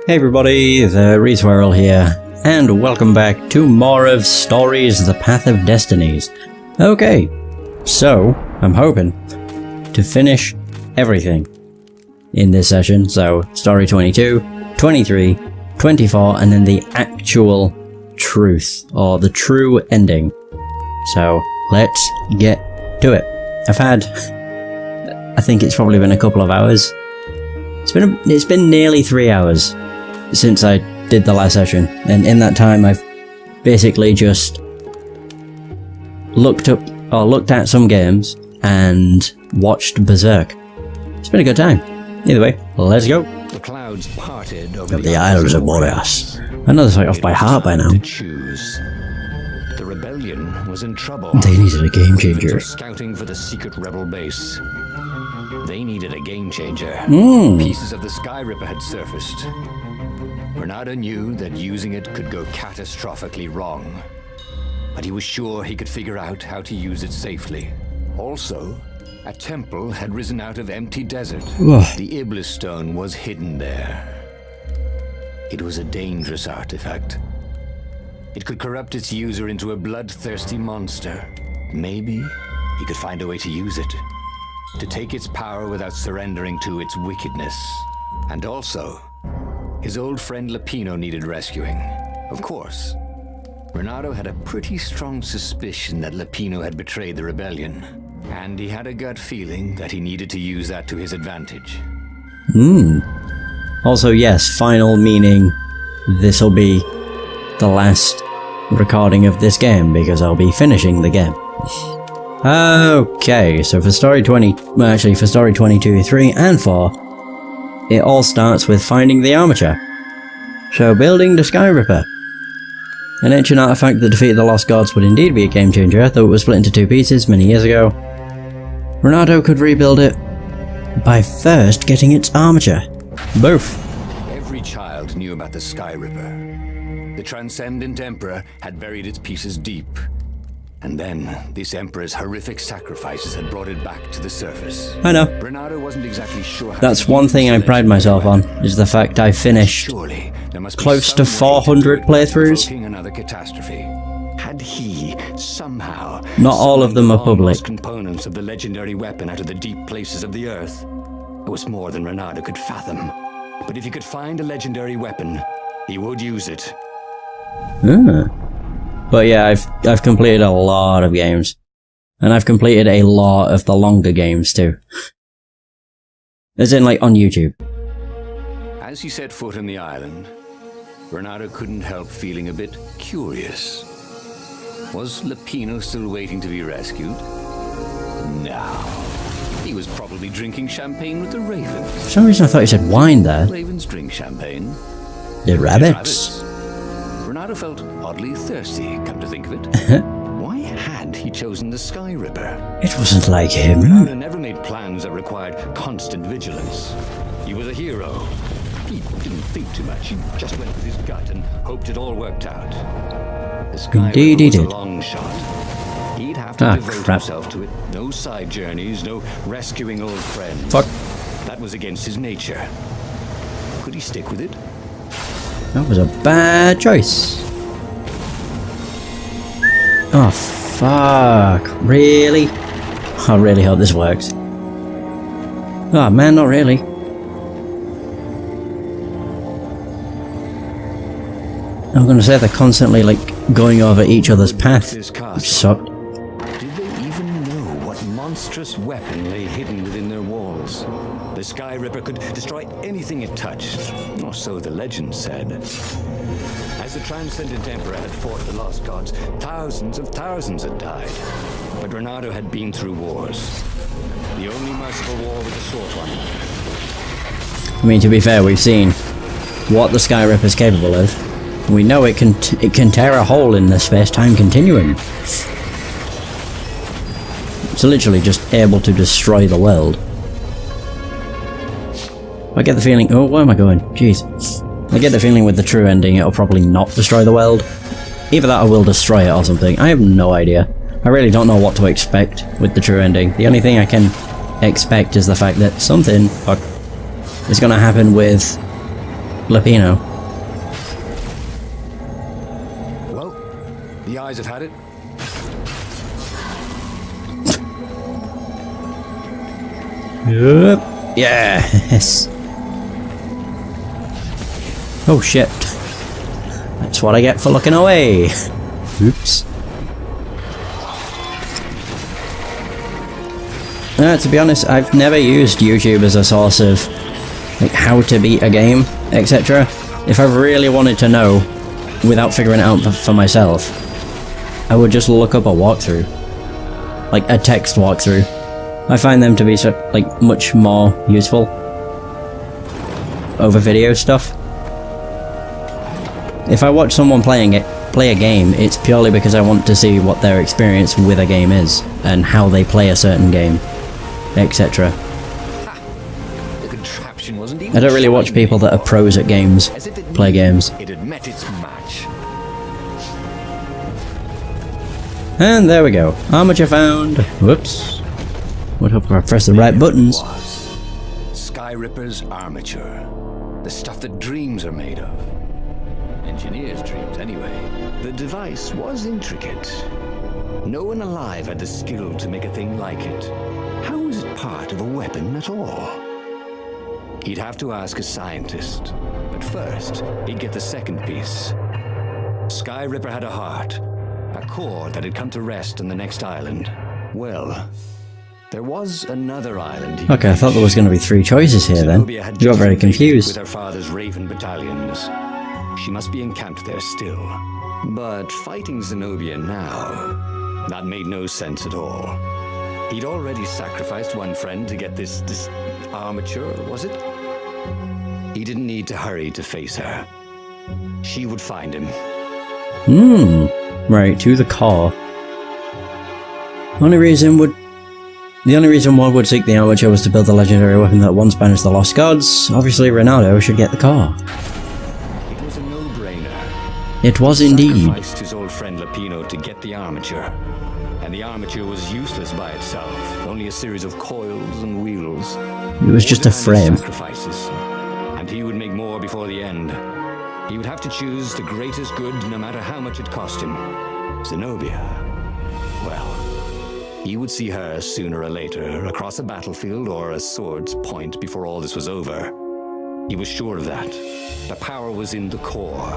Hey everybody, the Reeswirl here, and welcome back to more of Stories, the Path of Destinies. Okay, so I'm hoping to finish everything in this session, so story 22, 23, 24, and then the actual truth, or the true ending. So let's get to it. I think it's probably been a couple of hours. It's been nearly 3 hours since I did the last session, and in that time I've basically just looked at some games and watched Berserk. It's been a good time. Either way, let's go. The clouds parted over the Isles of Boreas. I know this like off by heart by now. The rebellion was in trouble. They needed a game changer. Scouting for the secret rebel base. They needed a game changer. Pieces of the Sky Ripper had surfaced. Reynardo knew that using it could go catastrophically wrong, but he was sure he could figure out how to use it safely. Also, a temple had risen out of empty desert. The Iblis stone was hidden there. It was a dangerous artifact. It could corrupt its user into a bloodthirsty monster. Maybe he could find a way to use it, to take its power without surrendering to its wickedness. And also, his old friend Lapino needed rescuing. Of course, Reynardo had a pretty strong suspicion that Lapino had betrayed the rebellion, and he had a gut feeling that he needed to use that to his advantage. Also, yes, final meaning this'll be the last recording of this game, because I'll be finishing the game. Okay, so for story 22, 3, and 4, it all starts with finding the armature. So, building the Sky Ripper. An ancient artifact that defeated the Lost Gods would indeed be a game changer, though it was split into 2 pieces many years ago. Reynardo could rebuild it by first getting its armature. Both. Every child knew about the Sky Ripper. The Transcendent Emperor had buried its pieces deep. And then, this Emperor's horrific sacrifices had brought it back to the surface. I know. Reynardo wasn't exactly sure how That's one thing I pride myself on, is the fact I finished close to 400 playthroughs. Another catastrophe. Had he somehow not all of them are public. Components of the legendary weapon out of the deep places of the earth. It was more than Reynardo could fathom. But if he could find a legendary weapon, he would use it. But yeah, I've completed a lot of games. And I've completed a lot of the longer games too. As in, like, on YouTube. As he set foot on the island, Reynardo couldn't help feeling a bit curious. Was Lapino still waiting to be rescued? No. He was probably drinking champagne with the ravens. For some reason I thought you said wine there. Ravens drink champagne. The rabbits. Reynardo felt oddly thirsty, come to think of it. Why had he chosen the Sky Ripper? It wasn't like him. Reynardo never made plans that required constant vigilance. He was a hero. He didn't think too much. He just went with his gut and hoped it all worked out. The Sky Ripper was a long shot. He'd have to devote himself to it. No side journeys, no rescuing old friends. Fuck. That was against his nature. Could he stick with it? That was a bad choice. Oh, fuck. Really? I really hope this works. Oh, man, not really. I'm gonna say they're constantly, like, going over each other's path, which sucked. Did they even know what monstrous weapon lay hidden within their walls? The Sky Ripper could destroy anything it touched, or so the legend said. As the Transcendent Emperor had fought the Lost Gods, thousands had died. But Reynardo had been through wars. The only merciful war was a short one. I mean, to be fair, we've seen what the Sky Ripper's capable of. We know it can tear a hole in the space-time continuum. It's literally just able to destroy the world. I get the feeling... Oh, where am I going? Jeez. I get the feeling with the true ending it'll probably not destroy the world. Either that or will destroy it or something. I have no idea. I really don't know what to expect with the true ending. The only thing I can expect is the fact that something is going to happen with Lapino. Well, the eyes have had it. Yep. Yes. Oh shit. That's what I get for looking away. Oops. To be honest, I've never used YouTube as a source of like how to beat a game, etc. If I really wanted to know without figuring it out for myself, I would just look up a walkthrough. Like a text walkthrough. I find them to be like much more useful over video stuff. If I watch someone play a game, it's purely because I want to see what their experience with a game is and how they play a certain game, etc. I don't really watch people that are pros at games play games. It had met its match. And there we go. Armature found. Whoops. Would hope I press the right buttons. Sky Ripper's armature. The stuff that dreams are made of. Engineers' dreams, anyway. The device was intricate. No one alive had the skill to make a thing like it. How was it part of a weapon at all? He'd have to ask a scientist. But first, he'd get the second piece. Sky Ripper had a heart. A core that had come to rest on the next island. Well, there was another island. Okay, I thought there was going to be 3 choices here then. You got very confused. With her father's Raven battalions. She must be encamped there still. But fighting Zenobia now, that made no sense at all. He'd already sacrificed one friend to get this armature, was it? He didn't need to hurry to face her. She would find him. Right, to the car. The only reason one would seek the armature was to build the legendary weapon that once banished the lost gods. Obviously, Reynardo should get the car. It was a no-brainer. It was indeed. He sacrificed his old friend Lapino to get the armature. And the armature was useless by itself, only a series of coils and wheels. It was just a frame. Sacrifices. And he would make more before the end. He would have to choose the greatest good no matter how much it cost him. Zenobia. Well, he would see her sooner or later, across a battlefield or a sword's point before all this was over. He was sure of that. The power was in the core.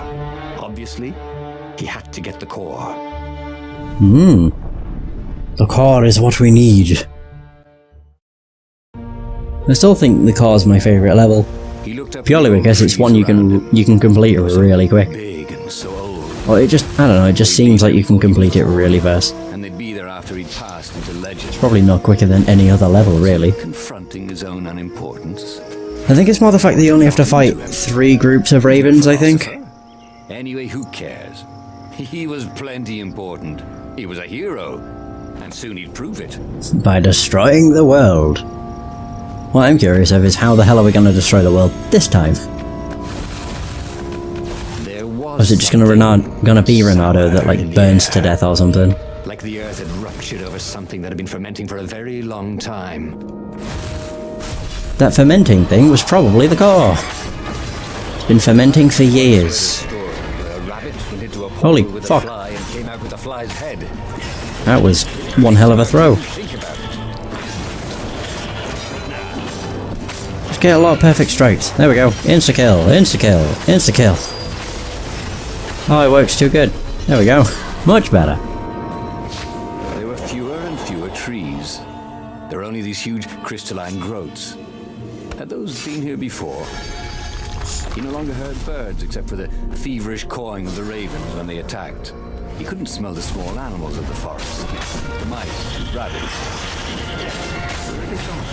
Obviously, he had to get the core. The core is what we need. I still think the core is my favourite level. Purely because it's one you can complete really quick. Or it just, I don't know, it just seems like you can complete it really fast. And they'd be there after he'd passed into legend. It's probably not quicker than any other level, really. Confronting his own unimportance. I think it's more the fact that you only have to fight 3 groups of ravens, I think. Anyway, who cares? He was plenty important. He was a hero. And soon he'd prove it. By destroying the world. What I'm curious of is how the hell are we going to destroy the world this time? Or is it just gonna be Reynardo that like burns to death or something? Like the earth had ruptured over something that had been fermenting for a very long time. That fermenting thing was probably the core. It's been fermenting for years. Holy fuck. That was one hell of a throw. Just get a lot of perfect strikes. There we go. Insta-kill, insta-kill, insta-kill. Oh, it works too good. There we go. Much better. There were fewer and fewer trees. There were only these huge crystalline growths. Had those been here before? He no longer heard birds except for the feverish cawing of the ravens when they attacked. He couldn't smell the small animals of the forest. The mice, and rabbits. Where had they gone?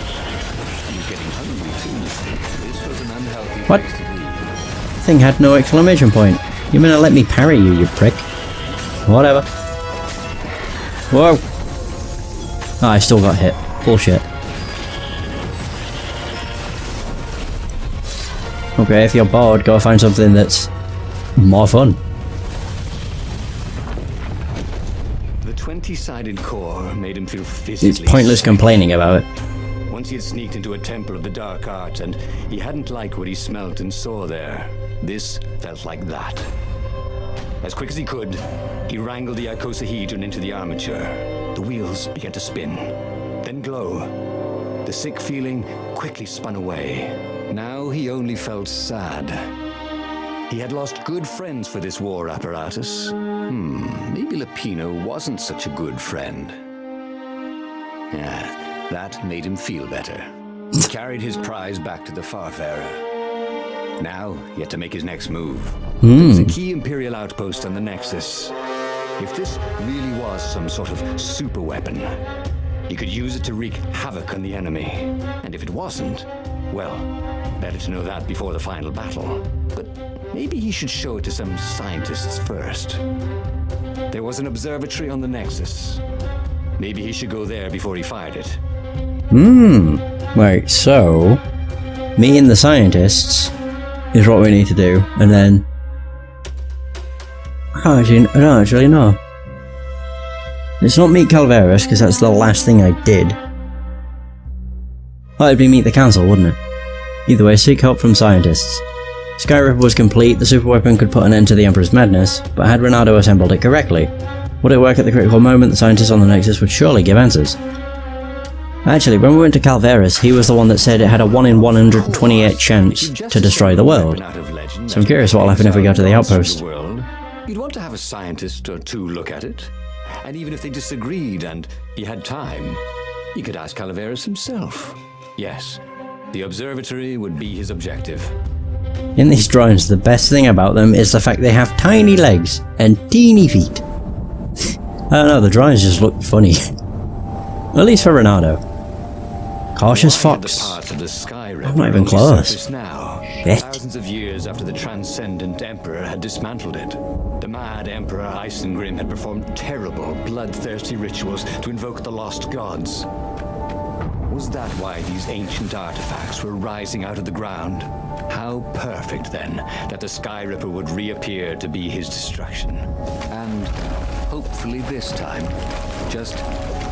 He was getting hungry too. This was an unhealthy place to be. Thing had no exclamation point. You're gonna let me parry you, you prick. Whatever. Whoa! Oh, I still got hit. Bullshit. Okay, if you're bored, go find something that's more fun. The 20-sided core made him feel physically It's pointless complaining about it. Once he had sneaked into a temple of the dark art, and he hadn't liked what he smelt and saw there. This felt like that. As quick as he could, he wrangled the icosahedron into the armature. The wheels began to spin, then glow. The sick feeling quickly spun away. Now he only felt sad. He had lost good friends for this war apparatus. Maybe Lapino wasn't such a good friend. Yeah, that made him feel better. He carried his prize back to the Farfarer. Now, he had to make his next move. There was a key Imperial outpost on the Nexus. If this really was some sort of super weapon, he could use it to wreak havoc on the enemy. And if it wasn't, well, better to know that before the final battle. But maybe he should show it to some scientists first. There was an observatory on the Nexus. Maybe he should go there before he fired it. Right, so meeting the scientists is what we need to do, and then I don't actually know. It's not meet Calaveras, because that's the last thing I did. Well, it'd be meet the council, wouldn't it? Either way, seek help from scientists. Skyripper was complete, the superweapon could put an end to the Emperor's madness, but had Reynardo assembled it correctly? Would it work at the critical moment? The scientists on the Nexus would surely give answers. Actually, when we went to Calaveras, he was the one that said it had a 1 in 128 chance to destroy the world. So I'm curious what'll happen if we go to the outpost. You'd want to have a scientist or two look at it. And even if they disagreed and he had time, he could ask Calaveras himself. Yes, the observatory would be his objective. In these drawings, the best thing about them is the fact they have tiny legs and teeny feet. I don't know, the drawings just look funny. At least for Reynardo. Cautious fox. I'm not even close. Thousands of years after the transcendent Emperor had dismantled it, the mad Emperor Isengrim had performed terrible, bloodthirsty rituals to invoke the lost gods. Was that why these ancient artifacts were rising out of the ground? How perfect, then, that the Skyripper would reappear to be his destruction. And hopefully this time, just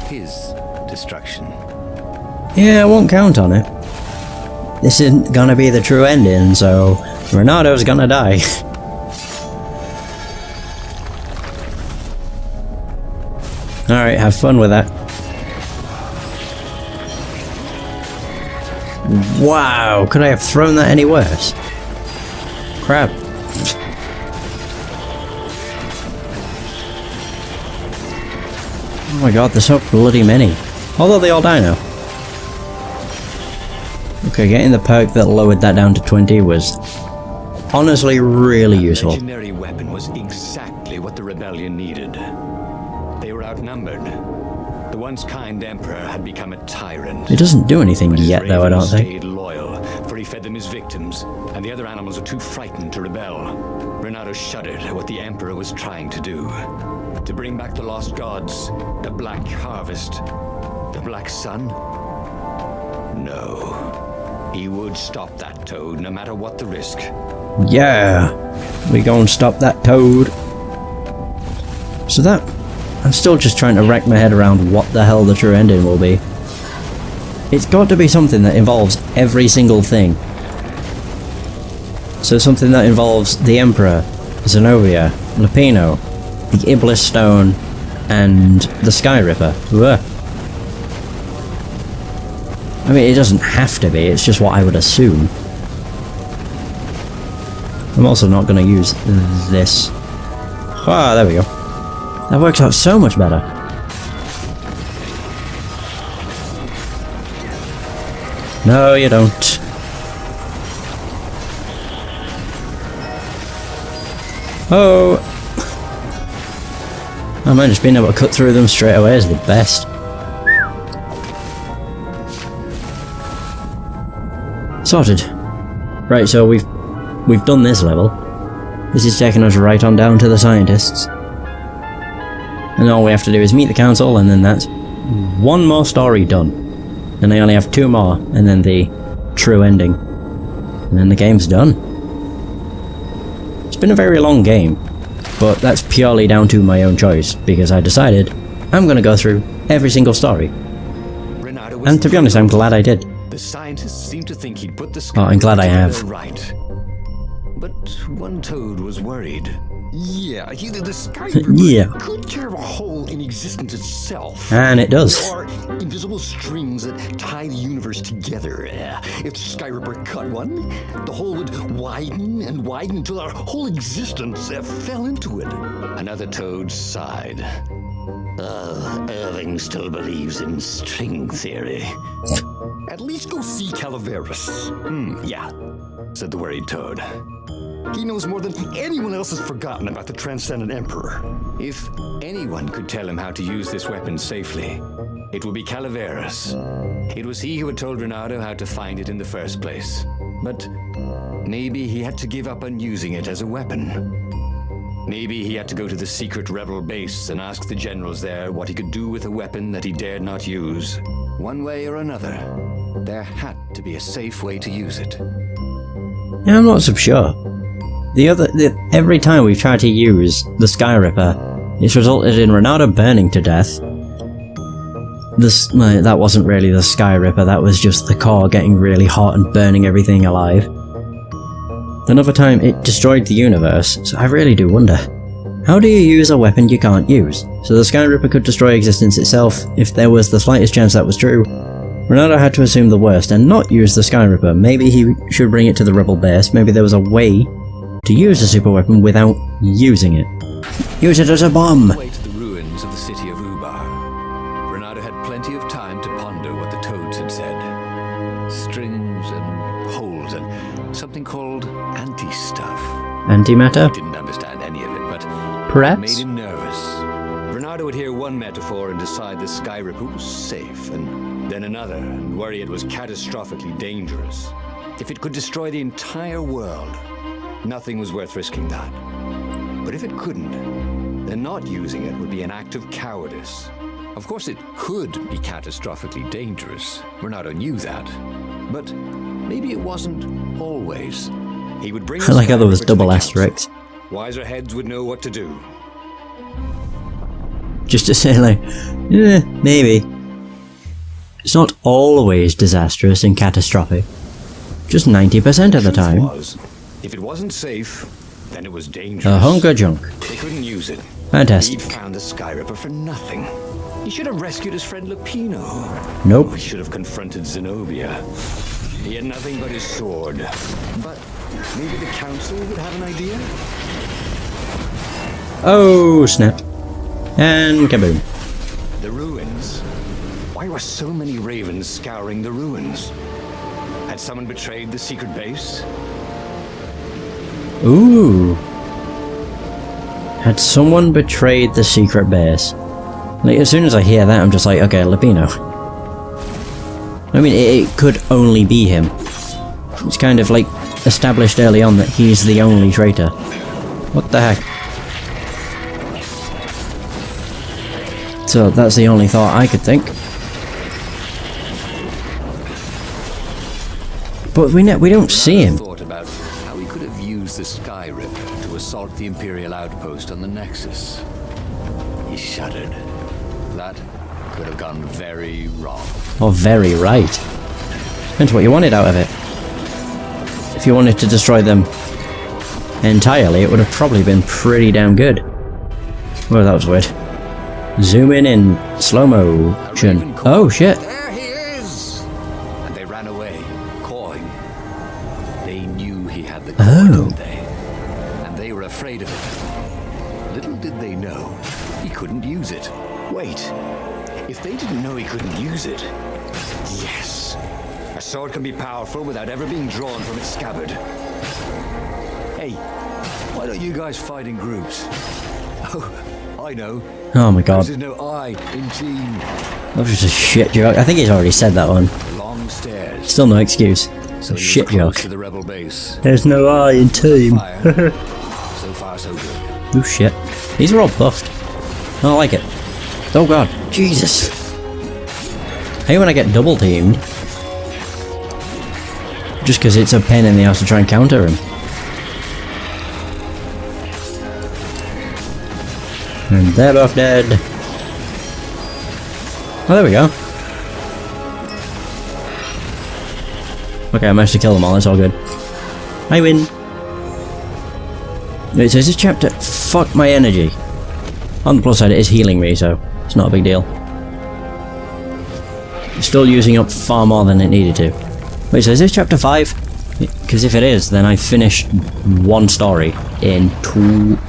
his destruction. Yeah, I won't count on it. This isn't gonna be the true ending, so Reynardo's gonna die. Alright, have fun with that. Wow, could I have thrown that any worse? Crap. Oh my god, there's so bloody many. Although they all die now. Okay, getting the perk that lowered that down to 20 was honestly really useful. The legendary weapon was exactly what the rebellion needed. They were outnumbered. The once kind emperor had become a tyrant. It doesn't do anything yet, though, I don't think. Stayed loyal, for he fed them his victims, and the other animals were too frightened to rebel. Reynardo shuddered at what the emperor was trying to do. To bring back the lost gods, the Black Harvest, the Black Sun? No. He would stop that toad, no matter what the risk. Yeah, we gonna stop that toad. So that... I'm still just trying to rack my head around what the hell the true ending will be. It's got to be something that involves every single thing. So something that involves the Emperor, Zenobia, Lapino, the Iblis Stone, and the Skyripper. Ugh. I mean, it doesn't have to be, it's just what I would assume. I'm also not going to use this. Ah, there we go. That works out so much better. No, you don't. Oh! Oh man, just being able to cut through them straight away is the best. Sorted. Right, so we've done this level. This is taking us right on down to the scientists. And all we have to do is meet the council, and then that's one more story done. And I only have 2 more, and then the true ending. And then the game's done. It's been a very long game, but that's purely down to my own choice, because I decided I'm gonna go through every single story. Reynardo And to be honest, I'm glad I did. The scientists seem to think he'd put the Oh, I'm glad I have. right. But one toad was worried. Yeah, the sky Yeah. could carve a hole in existence itself. And it does. There are invisible strings that tie the universe together. If the Sky Ripper cut one, the hole would widen and widen until our whole existence fell into it. Another toad sighed. Irving still believes in string theory. At least go see Calaveras. Yeah, said the worried toad. He knows more than anyone else has forgotten about the Transcendent Emperor. If anyone could tell him how to use this weapon safely, it would be Calaveras. It was he who had told Reynardo how to find it in the first place. But maybe he had to give up on using it as a weapon. Maybe he had to go to the secret rebel base and ask the generals there what he could do with a weapon that he dared not use. One way or another, there had to be a safe way to use it. Yeah, I'm not so sure. Every time we've tried to use the Sky Ripper, it's resulted in Reynardo burning to death. That wasn't really the Sky Ripper, that was just the core getting really hot and burning everything alive. Another time it destroyed the universe, so I really do wonder. How do you use a weapon you can't use? So the Sky Ripper could destroy existence itself. If there was the slightest chance that was true, Reynardo had to assume the worst and not use the Sky Ripper. Maybe he should bring it to the rebel base, maybe there was a way to use a super weapon without using it. Use it as a bomb! Way to the ruins of the city of Ubar. Reynardo had plenty of time to ponder what the toads had said. Strings and holes and something called anti-stuff. Antimatter? Didn't understand any of it, but Perhaps? it made him nervous. Reynardo would hear one metaphor and decide the Sky Ripper was safe, and then another, and worry it was catastrophically dangerous. If it could destroy the entire world, nothing was worth risking that. But if it couldn't, then not using it would be an act of cowardice. Of course it could be catastrophically dangerous. Reynardo knew that. But maybe it wasn't always. He would bring I like how there was double asterisks. Wiser heads would know what to do. Just to say like, maybe. It's not always disastrous and catastrophic. Just 90% of the time. If it wasn't safe, then it was dangerous. A hunk of junk. They couldn't use it. Fantastic. He'd found the Sky Ripper for nothing. He should have rescued his friend Lupino. Nope. He should have confronted Zenobia. He had nothing but his sword. But maybe the council would have an idea? Oh, snap. And kaboom. The ruins. Why were so many ravens scouring the ruins? Had someone betrayed the secret base? Ooh. Had someone betrayed the secret base? Like, as soon as I hear that, I'm just like, okay, Lupino. I mean, it could only be him. It's kind of like established early on that he's the only traitor. What the heck? So that's the only thought I could think. But we don't see him. Thought about how he could have used the Sky Ripper to assault the Imperial outpost on the Nexus. He shuddered. That could have gone very wrong. Or very right. Depends what you wanted out of it. If you wanted to destroy them entirely, it would have probably been pretty damn good. Well, that was weird. Zooming in slow motion. Oh shit. There he is! And they ran away, cawing. They knew he had the core, didn't they? And they were afraid of it. Little did they know, he couldn't use it. Wait, if they didn't know he couldn't use it... Yes! A sword can be powerful without ever being drawn from its scabbard. Hey, why don't you guys fight in groups? Oh, I know. Oh my god. There's no I in team. That was just a shit joke. I think he's already said that one. Long stairs. Still no excuse. So Shit joke. to the rebel base. There's no I in team. Fire. So far, so good. Oh shit. These are all buffed. I don't like it. Oh god. Jesus. I hate when I get double teamed. Just because it's a pain in the ass to try and counter him. And they're both dead. Oh, there we go. Okay, I managed to kill them all, that's all good. I win! Wait, so is this chapter... Fuck my energy. On the plus side, it is healing me, so it's not a big deal. Still using up far more than it needed to. Wait, so is this chapter 5? Because if it is, then I finished one story in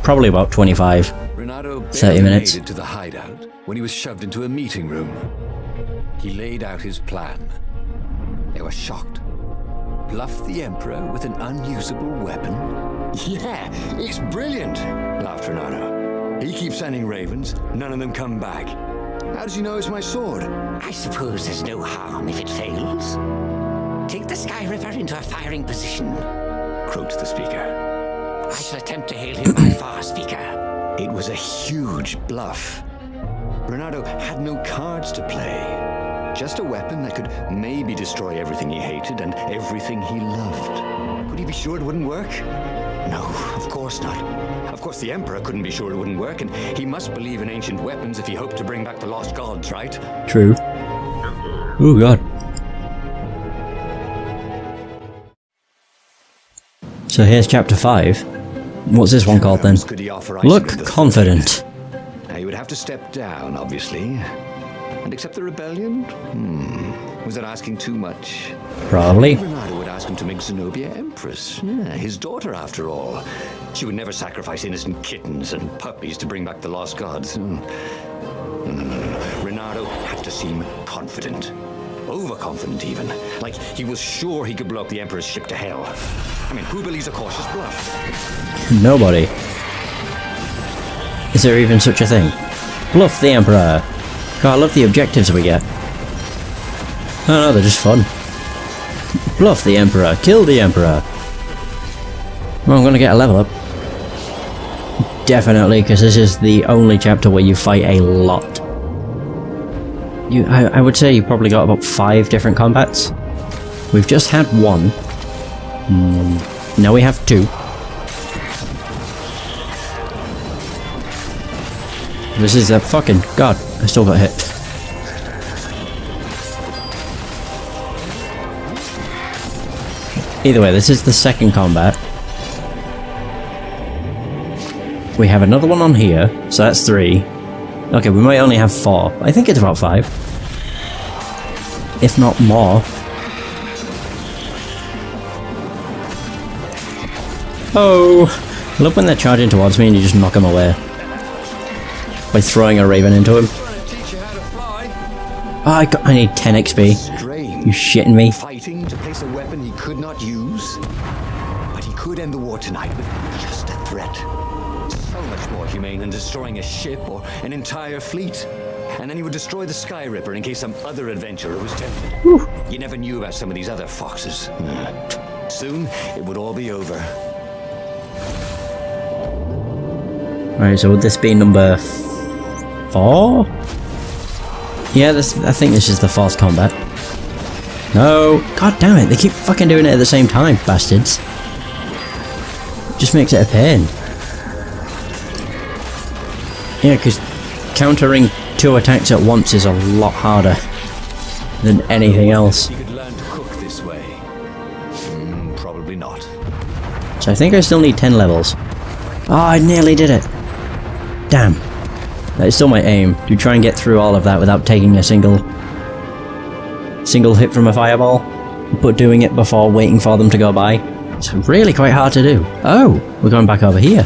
probably about 25, Reynardo 30 minutes. made it to the hideout when he was shoved into a meeting room. He laid out his plan. They were shocked. Bluff the Emperor with an unusable weapon? Yeah, it's brilliant, laughed Reynardo. He keeps sending ravens, none of them come back. How does he know it's my sword? I suppose there's no harm if it fails. Take the Sky Ripper into a firing position. Croaked the speaker. I shall attempt to hail him by far, Speaker. It was a huge bluff. Reynardo had no cards to play. Just a weapon that could maybe destroy everything he hated and everything he loved. Could he be sure it wouldn't work? No, of course not. Of course the Emperor couldn't be sure it wouldn't work, and he must believe in ancient weapons if he hoped to bring back the lost gods, right? True. Oh god. So here's chapter 5. What's this one called then? Look confident. Now you would have to step down, obviously. And accept the rebellion? Was that asking too much? Probably. Reynardo would ask him to make Zenobia Empress. Yeah, his daughter, after all. She would never sacrifice innocent kittens and puppies to bring back the lost gods. No. Reynardo had to seem confident. Overconfident, even. Like he was sure he could blow up the Emperor's ship to hell. I mean, who believes a cautious bluff? Nobody. Is there even such a thing? Bluff the Emperor. God, I love the objectives we get. Oh no, they're just fun. Bluff the Emperor. Kill the Emperor. Well, I'm gonna get a level up. Definitely, because this is the only chapter where you fight a lot. I would say you probably got about 5 different combats. We've just had 1. Now we have 2. This is a fucking... God, I still got hit. Either way, this is the second combat. We have another one on here, so that's 3. Okay, we might only have 4. I think it's about 5. If not more. Oh! I love when they're charging towards me and you just knock them away. By throwing a raven into him. Oh, I need 10 XP. Strange. You shitting me? Fighting to place a weapon he could not use. But he could end the war tonight with just a threat. So much more humane than destroying a ship or an entire fleet. And then he would destroy the Sky Ripper in case some other adventurer was tempted. Whew. You never knew about some of these other foxes. Soon, it would all be over. Alright, so would this be number 4? Yeah, I think this is the 4th combat. No! God damn it, they keep fucking doing it at the same time, bastards. Just makes it a pain. Yeah, because countering 2 attacks at once is a lot harder than anything else. You could learn to cook this way. Probably not. So I think I still need 10 levels. Oh, I nearly did it! Damn. That is still my aim, to try and get through all of that without taking a single hit from a fireball, but doing it before waiting for them to go by. It's really quite hard to do. Oh, we're going back over here.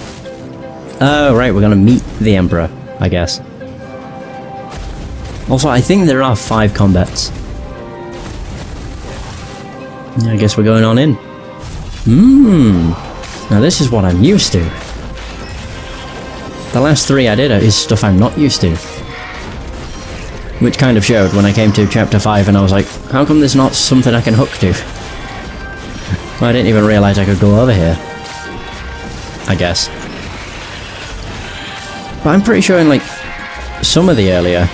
Oh, right, we're going to meet the Emperor, I guess. Also, I think there are 5 combats. I guess we're going on in. Now this is what I'm used to. The last 3 I did is stuff I'm not used to. Which kind of showed when I came to chapter 5 and I was like, how come there's not something I can hook to? Well, I didn't even realise I could go over here. I guess. But I'm pretty sure in like some of the earlier...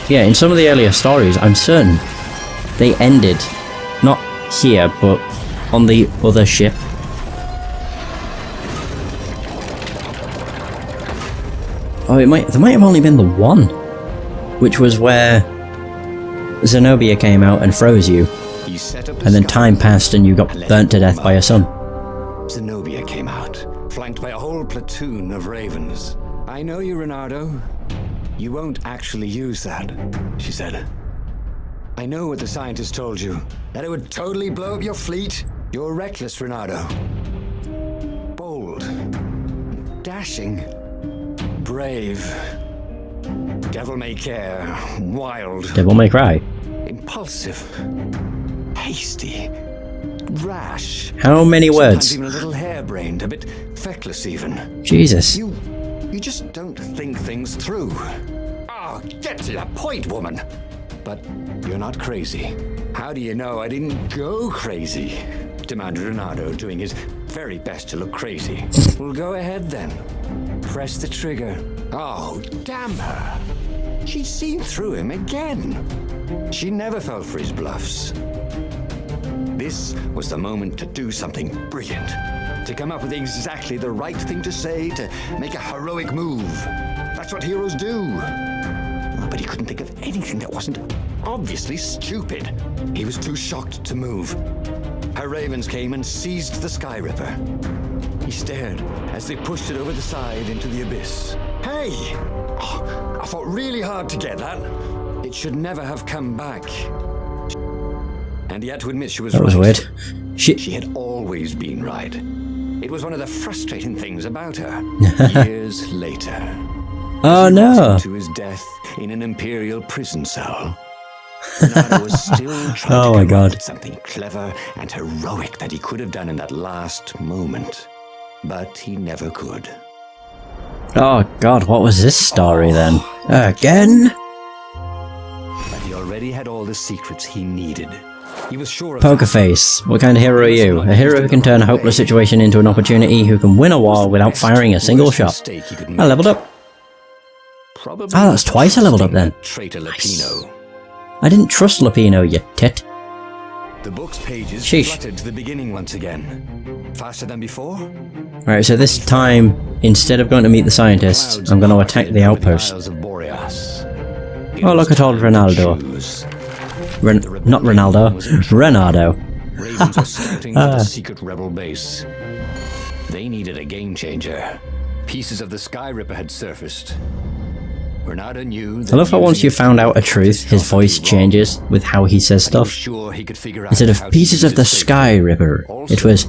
Yeah, in some of the earlier stories, I'm certain they ended, not here, but on the other ship. Oh, there might have only been the one, which was where Zenobia came out and froze you, set up And then time passed and you got burnt to death by your son. Zenobia came out, flanked by a whole platoon of ravens. I know you, Reynardo. You won't actually use that, she said. I know what the scientist told you, that it would totally blow up your fleet. You're reckless, Reynardo. Bold. Dashing. Brave. Devil may care. Wild. Devil may cry. Impulsive. Hasty. Rash. How many words? Sometimes even a little harebrained, a bit feckless even. Jesus. You just don't think things through. Oh, get to the point, woman. But you're not crazy. How do you know I didn't go crazy? Demanded Reynardo, doing his very best to look crazy. Well, go ahead then. Press the trigger. Oh, damn her. She'd seen through him again. She never fell for his bluffs. This was the moment to do something brilliant. To come up with exactly the right thing to say, to make a heroic move. That's what heroes do. But he couldn't think of anything that wasn't obviously stupid. He was too shocked to move. Her ravens came and seized the Sky Ripper. He stared as they pushed it over the side into the abyss. Hey! Oh, I fought really hard to get that. It should never have come back. And he had to admit she was right. That was weird. She had always been right. It was one of the frustrating things about her. Years later. Oh no! To his death in an Imperial prison cell. Reynardo was still trying Oh to my come God. up with something clever and heroic that he could have done in that last moment. But he never could. Oh god, what was this story then? Again? But he already had all the secrets he needed. He was sure of Poker face. What kind of hero are you? A hero who can turn a hopeless situation into an opportunity, who can win a war without firing a single shot. I leveled up. Probably Ah, that's twice I leveled up then. Traitor Lapino. I didn't trust Lapino, you tit. The book's pages Sheesh. fluttered to the beginning once again. Faster than before? Right, so this time, instead of going to meet the scientists, I'm going to attack the outpost. Oh, look at old Reynaldo. Not Ronaldo. Reynardo. Ravens were scouting for the secret rebel base. They needed a game changer. Pieces of the Sky Ripper had surfaced. Reynardo knew that I love how once you found out a truth, his voice changes with how he says stuff. Sure he could figure out Instead how of to pieces use of the it Sky safely. Ripper, Also, it was...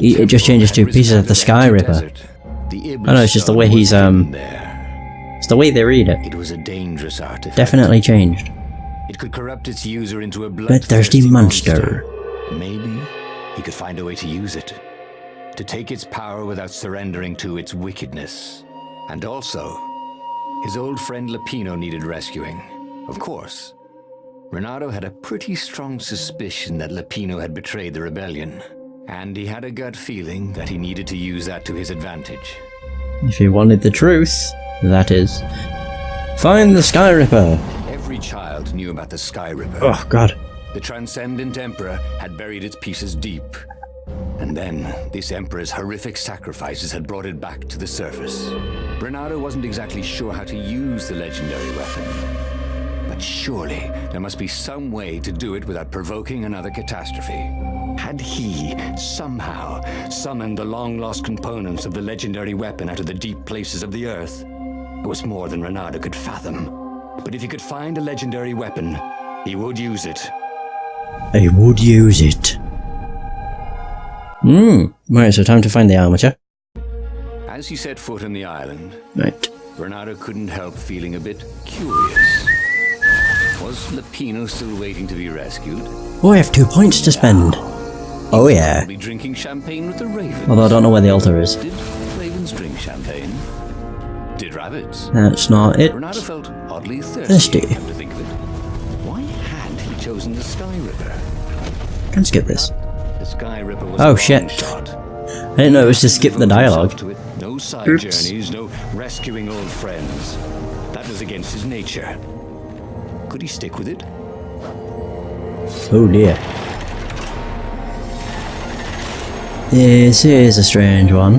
It just changes to pieces of the Sky Ripper. I know, it's just the way he's, it's the way they read it. It was a dangerous artifact. Definitely changed. It could corrupt its user into a Bloodthirsty monster. Maybe he could find a way to use it. To take its power without surrendering to its wickedness. And also, his old friend Lapino needed rescuing. Of course. Reynardo had a pretty strong suspicion that Lapino had betrayed the rebellion. And he had a gut feeling that he needed to use that to his advantage. If he wanted the truth, that is. Find the Sky Ripper! Every child knew about the Sky Ripper. Oh god. The Transcendent Emperor had buried its pieces deep. And then, this Emperor's horrific sacrifices had brought it back to the surface. Reynardo wasn't exactly sure how to use the legendary weapon. But surely, there must be some way to do it without provoking another catastrophe. Had he, somehow, summoned the long-lost components of the legendary weapon out of the deep places of the Earth? It was more than Reynardo could fathom. But if he could find a legendary weapon, he would use it. I would use it. Right, so time to find the armature. As he set foot on the island, Right. Reynardo couldn't help feeling a bit curious. Was Lapino still waiting to be rescued? Oh, I have 2 points to spend. Oh yeah. Probably drinking champagne with the ravens. Although I don't know where the altar is. Did ravens drink champagne? Did rabbits? That's not it. Reynardo felt oddly thirsty. Thirsty. Come to think of it. Why had he chosen the Sky Ripper? Can skip this. The Sky Ripper was Oh, a long shit. shot. I didn't know it was to skip the dialogue. To it. No side Oops. journeys, no rescuing old friends. That was against his nature. Could he stick with it? Oh dear. This is a strange one.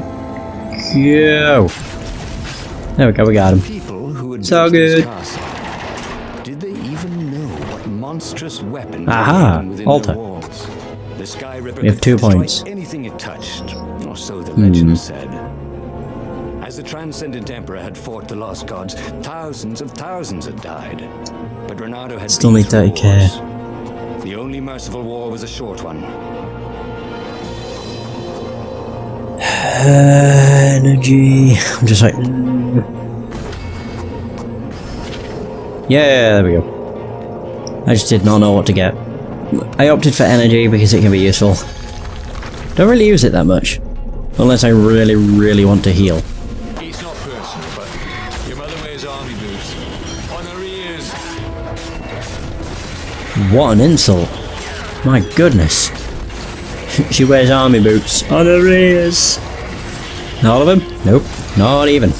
Yo. There we go, we got him. People who had So built this good. castle, did they even know what monstrous weapons Aha, were hidden within altar. the walls? Sky Ripper We have could 2 destroy points. anything it touched, or so the legend said. As the Transcendent Emperor had fought the Lost Gods, thousands had died. But Reynardo had Still been need through 30k. wars. The only merciful war was a short one. Energy. I'm just like... Yeah, there we go. I just did not know what to get. I opted for energy because it can be useful. Don't really use it that much. Unless I really want to heal. It's not personal, but your mother wears army boots. On her ears. What an insult. My goodness. She wears army boots on her ears. All of them? Nope, not even.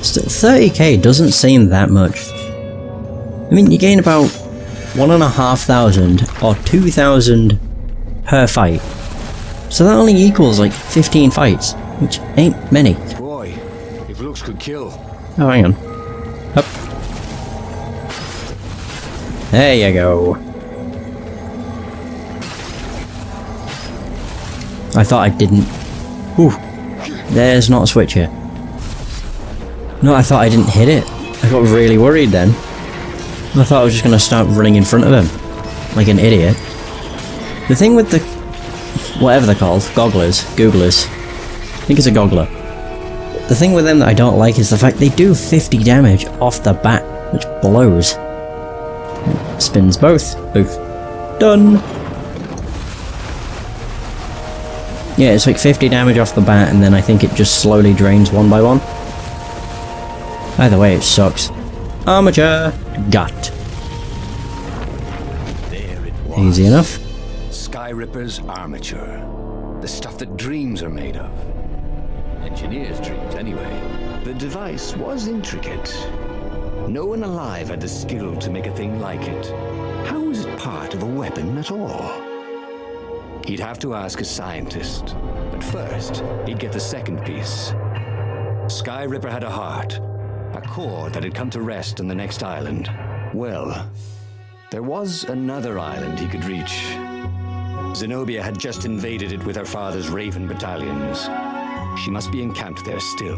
Still, 30k doesn't seem that much. I mean, you gain about 1,500 or 2,000 per fight. So that only equals like 15 fights, which ain't many. Boy, if looks could kill. Oh, hang on. Up. There you go. I thought I didn't. Whew. There's not a switch here. No, I thought I didn't hit it. I got really worried then. I thought I was just going to start running in front of him. Like an idiot. The thing with the... whatever they're called. Gogglers. Googlers. I think it's a goggler. The thing with them that I don't like is the fact they do 50 damage off the bat. Which blows. Spins both. Both. Done. Yeah, it's like 50 damage off the bat, and then I think it just slowly drains one by one. Either way, it sucks. Armature got. There it was. Easy enough. Sky Ripper's armature. The stuff that dreams are made of. Engineers' dreams, anyway. The device was intricate. No one alive had the skill to make a thing like it. How was it part of a weapon at all? He'd have to ask a scientist. But first, he'd get the second piece. Sky Ripper had a heart. A core that had come to rest on the next island. Well, there was another island he could reach. Zenobia had just invaded it with her father's Raven battalions. She must be encamped there still.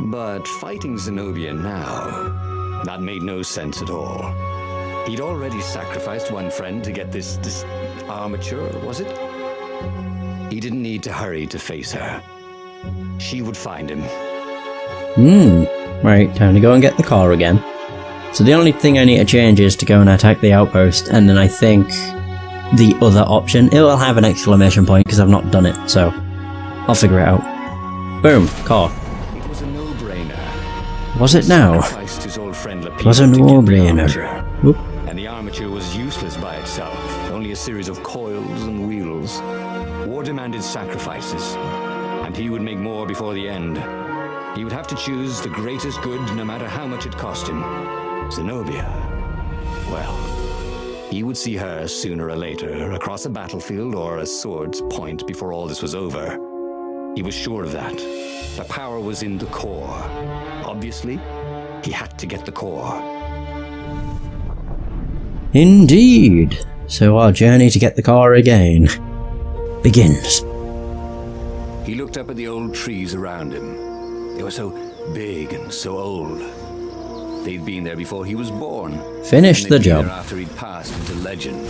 But fighting Zenobia now, that made no sense at all. He'd already sacrificed one friend to get this armature, was it? He didn't need to hurry to face her. She would find him. Right, time to go and get the car again. So the only thing I need to change is to go and attack the outpost, and then I think the other option, it will have an exclamation point because I've not done it, so I'll figure it out. Boom, car. It was a no-brainer. Was it now? Sacrificed his old friend It was a Lapine to get the no-brainer. armature. Whoop. And the armature was useless by itself, only a series of coils and wheels. War demanded sacrifices, and he would make more before the end. He would have to choose the greatest good no matter how much it cost him. Zenobia. Well, he would see her sooner or later, across a battlefield or a sword's point before all this was over. He was sure of that. The power was in the core. Obviously, he had to get the core. Indeed. So our journey to get the car again begins. He looked up at the old trees around him. They were so big and so old. They'd been there before he was born. Finish and the they'd been job. there after he'd passed into legend.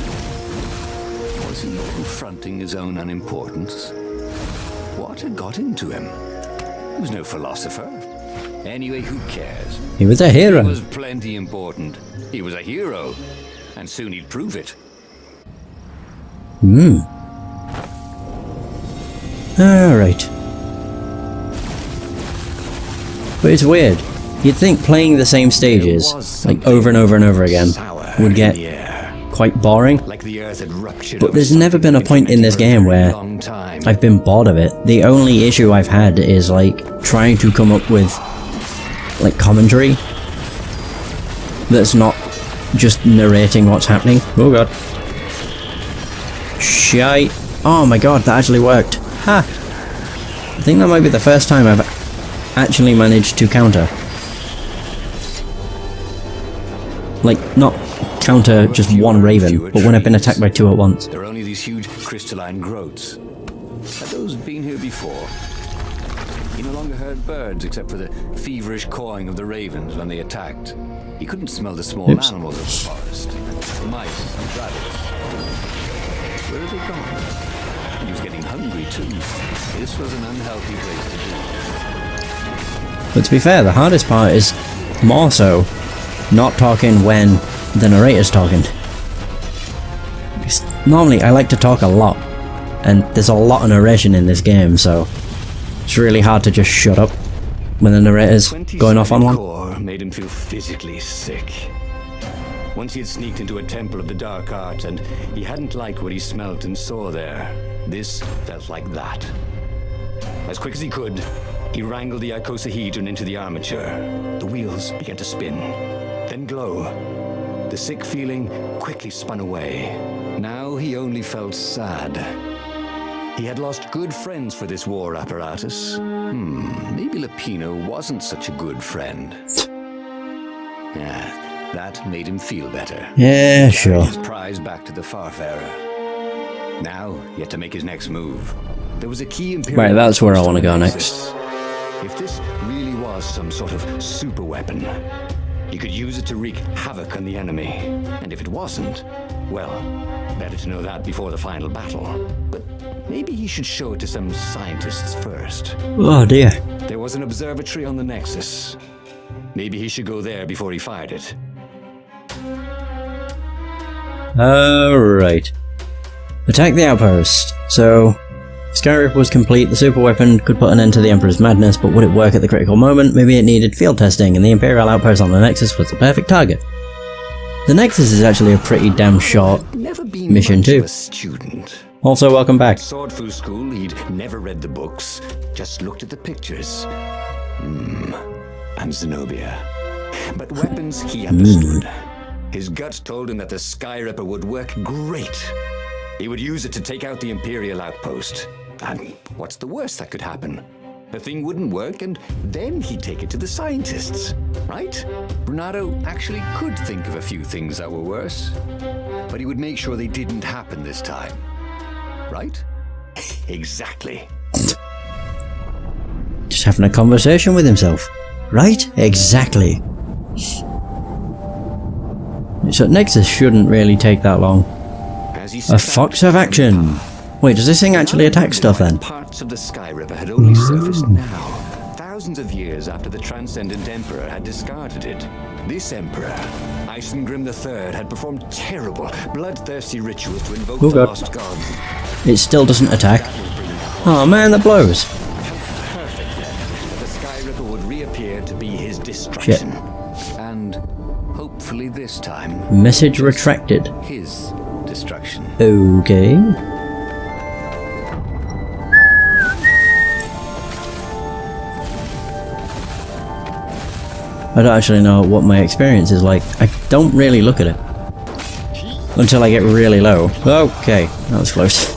Was he confronting his own unimportance? What had got into him? He was no philosopher. Anyway, who cares? He was a hero. He was plenty important. He was a hero. And soon he'd prove it. Alright. But it's weird. You'd think playing the same stages, like over and over and over again, would get quite boring. Like the earth had ruptured. But there's never been a point in this game where I've been bored of it. The only issue I've had is like trying to come up with like commentary that's not just narrating what's happening. Oh god. Shite. Oh my god, that actually worked. Ha! I think that might be the first time I've actually managed to counter. Like, not counter just one raven, but when I've been attacked by two at once. There are only these huge crystalline growths. Had those been here before? He no longer heard birds except for the feverish cawing of the ravens when they attacked. He couldn't smell the small animals of the forest. Mice and rabbits. Where had they gone? He was getting hungry too. This was an unhealthy place to be. But to be fair, the hardest part is more so not talking when the narrator's talking. Because normally I like to talk a lot, and there's a lot of narration in this game, so it's really hard to just shut up when the narrator's going off on one. Made him feel physically sick. Once he had sneaked into a temple of the dark arts, and he hadn't liked what he smelt and saw there. This felt like that. As quick as he could, he wrangled the icosahedron into the armature. The wheels began to spin, then glow. The sick feeling quickly spun away. Now he only felt sad. He had lost good friends for this war apparatus. Maybe Lapino wasn't such a good friend. Yeah, that made him feel better. Yeah, sure. His prize back to the Farfarer. Now he had to make his next move. There was a key imperial. Right, that's where I want to go next. If this really was some sort of super weapon, he could use it to wreak havoc on the enemy. And if it wasn't, well, better to know that before the final battle. But maybe he should show it to some scientists first. Oh dear. There was an observatory on the Nexus. Maybe he should go there before he fired it. Alright. Attack the outpost. So, Skyrip was complete, the super weapon could put an end to the Emperor's madness, but would it work at the critical moment? Maybe it needed field testing, and the Imperial outpost on the Nexus was the perfect target. The Nexus is actually a pretty damn short mission too. Also, welcome back. Swordfu school, he'd never read the books, just looked at the pictures. And Zenobia. But weapons he understood. His guts told him that the Skyripper would work great. He would use it to take out the Imperial outpost. And what's the worst that could happen? The thing wouldn't work, and then he'd take it to the scientists, right? Reynardo actually could think of a few things that were worse. But he would make sure they didn't happen this time. Right? Exactly. Just having a conversation with himself. Right? Exactly. So Nexus shouldn't really take that long. A fox of action. Wait, does this thing actually attack stuff then? Parts of the Skyripper had only surfaced now, thousands of years after the Transcendent Emperor had discarded it. This Emperor, Isengrim III, had performed terrible, bloodthirsty rituals to invoke the lost gods. It still doesn't attack. Oh man, that blows. Perfect then. The Skyripper would reappear to be his destruction. And hopefully this time... Message retracted. His destruction. Okay. I don't actually know what my experience is like. I don't really look at it until I get really low. Okay, that was close.